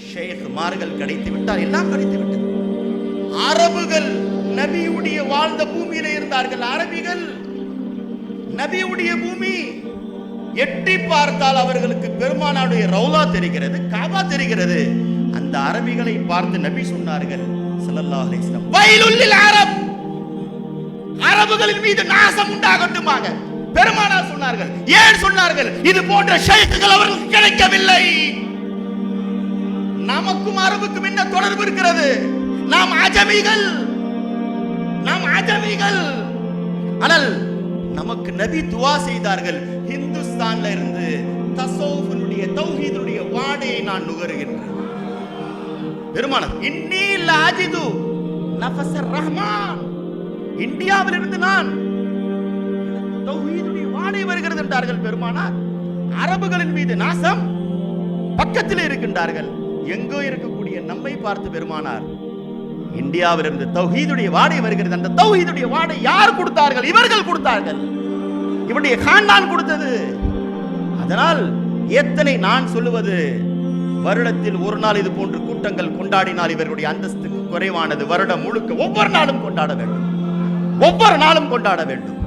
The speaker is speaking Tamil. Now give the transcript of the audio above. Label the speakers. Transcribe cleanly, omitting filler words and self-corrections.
Speaker 1: ஷேக்மார்கள் கிடைத்து விட்டார், எல்லாம் கிடைத்து விட்டது. அரபுகள் நபியுடைய வாழ்ந்த பூமியில இருந்தார்கள். அரபிகள் நபியுடைய பூமி, எட்டி பார்த்தால் அவர்களுக்கு பெருமானாருடைய ரௌலா தெரிகிறது, காபா தெரிகிறது. அந்த அரபிகளை பார்த்து நபி சொன்னார்கள் ஸல்லல்லாஹு அலைஹி வஸல்லம், வயலுல் லில் அரப், அரபுகளின் மீது நாசம் உண்டாகட்டுமாக. பெருமானார் சொன்னார்கள். ஏன் சொன்னார்கள்? இது போன்ற ஷைக்குகள் அவர்களுக்கு கிடைக்கவில்லை. நமக்கும் அரபுக்கும் என்ன தொடர்பு இருக்கிறது? நாம் அஜமிகள், நாம் அஜமிகள். ஆனால் நமக்கு நபி துஆ செய்தார்கள், இந்துஸ்தான்ல இருந்து தஸவுஃபுடைய தௌஹீதுடைய வாடையை நான் நுகருகின்றேன். பெருமானார், இன்னி லாஜிது நஃபஸர் ரஹ்மான், இந்தியாவில் இருந்து நான் தௌஹீதுடைய வாடை வருகிறது என்றார்கள் பெருமானார். அரபுகளின் மீது நாசம் பக்கத்தில் இருக்கின்றார்கள். எங்கோ இருக்கக்கூடிய நம்மை பார்த்து பெருமானார், இந்தியாவில் இருந்து தௌஹீதுடைய வாடை வருகிறது. அந்த தௌஹீதுடைய வாடை யார் கொடுத்தார்கள்? இவர்கள் கொடுத்தார்கள். இவருடைய காண்டான் கொடுத்தது. அதனால் எத்தனை நான் சொல்லுவது, வருடத்தில் ஒரு நாள் இது போன்று கூட்டங்கள் கொண்டாடினால் இவர்களுடைய அந்தஸ்துக்கு குறைவானது. வருடம் முழுக்க ஒவ்வொரு நாளும் கொண்டாட வேண்டும், ஒவ்வொரு நாளும் கொண்டாட வேண்டும்.